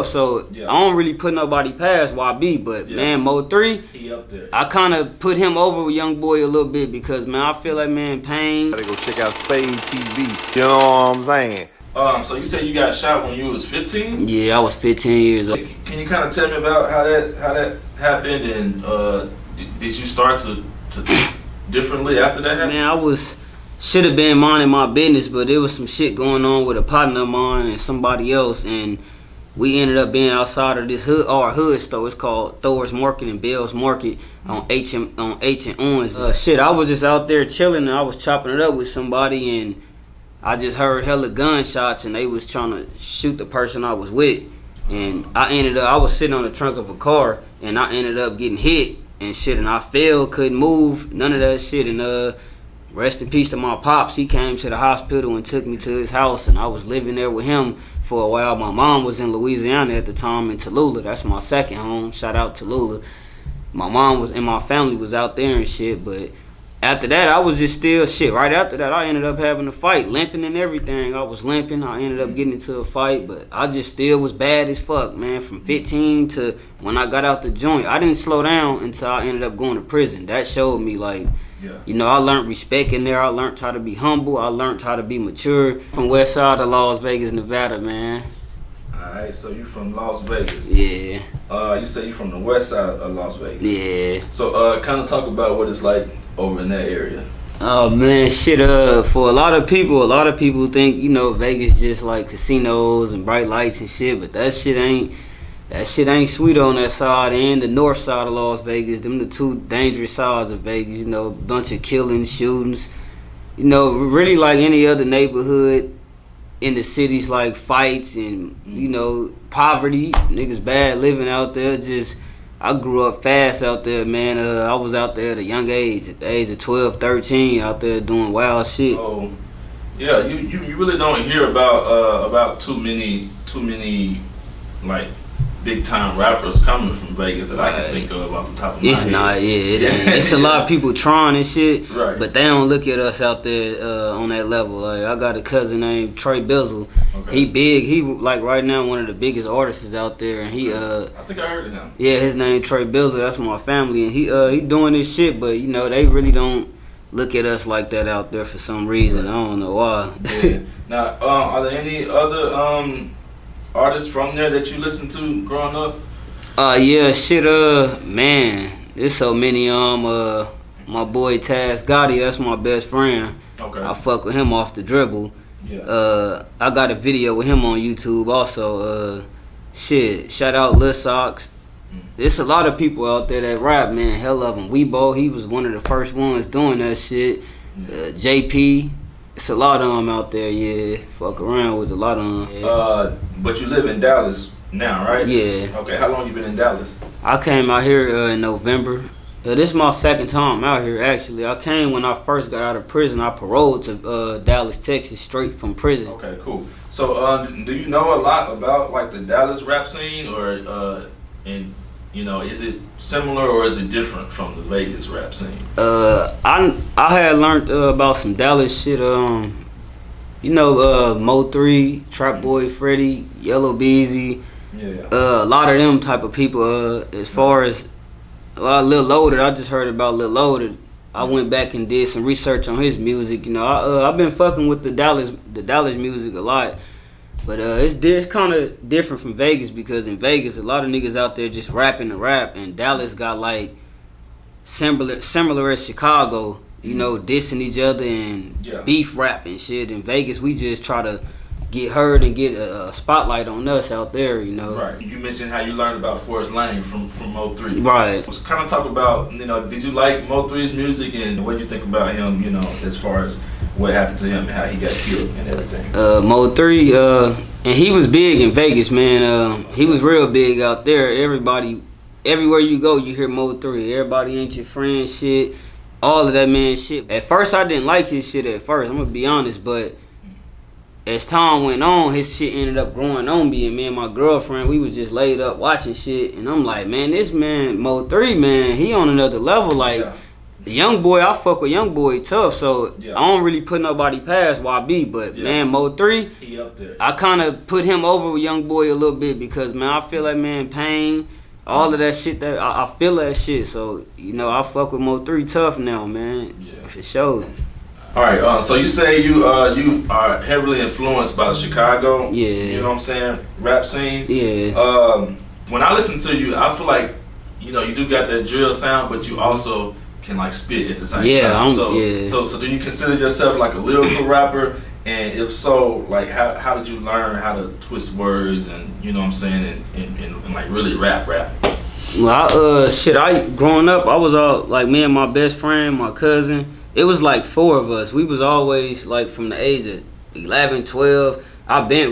So I don't really put nobody past YB, but man, Mo3, he up there. I kind of put him over with Young Boy a little bit because man, I feel like man, Pain. Gotta go check out Spade TV. You know what I'm saying? So you said you got shot when you was 15? Yeah, I was 15 years old. Can you kind of tell me about how that happened, and did you start to differently after that happened? Man, I should have been minding my business, but there was some shit going on with a partner of mine and somebody else, and we ended up being outside of this hood store. It's called Thor's Market and Bell's Market on H and Owens. Shit, I was just out there chilling and I was chopping it up with somebody, and I just heard hella gunshots and they was trying to shoot the person I was with. And I was sitting on the trunk of a car and I ended up getting hit and shit, and I fell, couldn't move, none of that shit. And rest in peace to my pops. He came to the hospital and took me to his house, and I was living there with him for a while. My mom was in Louisiana at the time, in Tallulah. That's my second home. Shout out Tallulah. My mom was and my family was out there and shit, but after that, I was just still shit. Right after that, I ended up having a fight, limping and everything. I was limping. I ended up getting into a fight, but I just still was bad as fuck, man. From 15 to when I got out the joint, I didn't slow down until I ended up going to prison. That showed me, like, you know, I learned respect in there. I learned how to be humble. I learned how to be mature. From west side of Las Vegas, Nevada, man. Alright, so you from Las Vegas. Yeah. You say you from the west side of Las Vegas. Yeah. So kind of talk about what it's like over in that area. Oh man, shit, for a lot of people think, you know, Vegas just like casinos and bright lights and shit, but that shit ain't sweet on that side. And the north side of Las Vegas, them the two dangerous sides of Vegas, you know, bunch of killings, shootings, you know, really like any other neighborhood in the cities, like fights and, you know, poverty, niggas bad living out there. Just, I grew up fast out there, man. I was out there at a young age, at the age of 12, 13, out there doing wild shit. Oh, yeah, you really don't hear about too many like big time rappers coming from Vegas that I can think of off the top of my head. It's not, it ain't. It's a lot of people trying and shit, right, but they don't look at us out there on that level. Like, I got a cousin named Trey Bizzle. Okay. He big. He like right now one of the biggest artists out there, and he I think I heard of him. Yeah, his name Trey Bizzle. That's my family, and he doing this shit, but you know they really don't look at us like that out there for some reason. Right. I don't know why. Yeah. Now, are there any other artists from there that you listened to growing up? Yeah, shit, man, there's so many. My boy Taz Gotti, that's my best friend. Okay. I fuck with him off the dribble. Yeah. I got a video with him on YouTube also. Shit, shout out Lil Socks. There's a lot of people out there that rap, man. Hell of them. Weebo, he was one of the first ones doing that shit. JP. It's a lot of them out there, yeah. Fuck around with a lot of them. Yeah. But you live in Dallas now, right? Yeah. Okay, how long you been in Dallas? I came out here in November. This is my second time out here, actually. I came when I first got out of prison. I paroled to Dallas, Texas, straight from prison. Okay, cool. So, do you know a lot about like the Dallas rap scene, or and you know, is it similar or is it different from the Vegas rap scene? I had learned about some Dallas shit. You know, Mo3, Trap Boy Freddy, Yellow Beezy. Yeah. A lot of them type of people. As far as Lil Loaded, I just heard about Lil Loaded. I went back and did some research on his music. You know, I've been fucking with the Dallas music a lot. But it's kind of different from Vegas, because in Vegas, a lot of niggas out there just rapping the rap, and Dallas got like similar as Chicago, you know, dissing each other and beef rap and shit. In Vegas, we just try to get heard and get a spotlight on us out there, you know. Right. You mentioned how you learned about Forest Lane from Mo3. Right. So kind of talk about, you know, did you like Mo3's music, and what did you think about him, you know, as far as what happened to him and how he got killed and everything? Mo3, and he was big in Vegas, man. He was real big out there. Everywhere you go, you hear Mo3. Everybody ain't your friend shit. All of that, man, shit. At first, I didn't like his shit at first. I'm gonna be honest, but as time went on, his shit ended up growing on me. And me and my girlfriend, we was just laid up watching shit. And I'm like, man, this man, Mo3, man, he on another level. Like, The young boy, I fuck with young boy tough, so Yeah. I don't really put nobody past YB. But man, Mo3, he up there. I kind of put him over with young boy a little bit because man, I feel like man, Pain, all of that shit that I feel that shit. So you know, I fuck with Mo3 tough now, man. Yeah. For sure. All right, so you say you are heavily influenced by the Chicago, Yeah. you know what I'm saying, rap scene. Yeah. When I listen to you, I feel like you know you do got that drill sound, but you also can like spit at the same time. So do you consider yourself like a lyrical rapper? And if so, like how did you learn how to twist words and you know what I'm saying and like really rap? Well, I growing up, I was all like me and my best friend, my cousin. It was like 4 of us. We was always like from the age of 11, 12.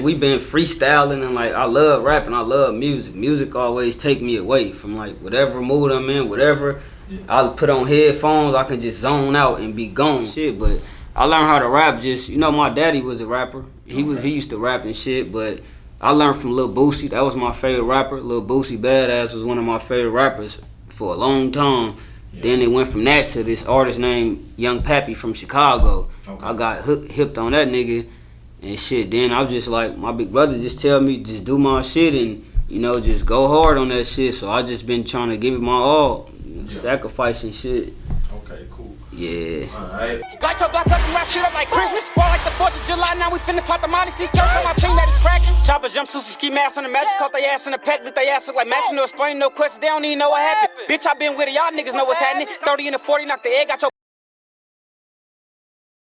We been freestyling and like I love rapping. I love music. Music always take me away from like whatever mood I'm in, whatever. Yeah. I put on headphones. I can just zone out and be gone. Shit, but I learned how to rap. Just you know, my daddy was a rapper. He used to rap and shit, but I learned from Lil Boosie. That was my favorite rapper. Lil Boosie Badass was one of my favorite rappers for a long time. Yeah. Then it went from that to this artist named Young Pappy from Chicago. Okay. I got hipped on that nigga and shit. Then I was just like, my big brother just tell me just do my shit and you know just go hard on that shit. So I just been trying to give it my all, sacrificing shit. Okay, cool. Yeah. Alright. Lights up, black up, and wrap shit up like Christmas. War like the 4th of July, now we finna pop the modesty. Young from my team that is cracking. Chopper jumpsuits, ski masks on the magic. Caught they ass in the pack, lit they ass look like matching. No explain, no question, they don't even know what happened. Bitch, I been with it, y'all niggas know what's happening. 30 and a 40, knock the egg out your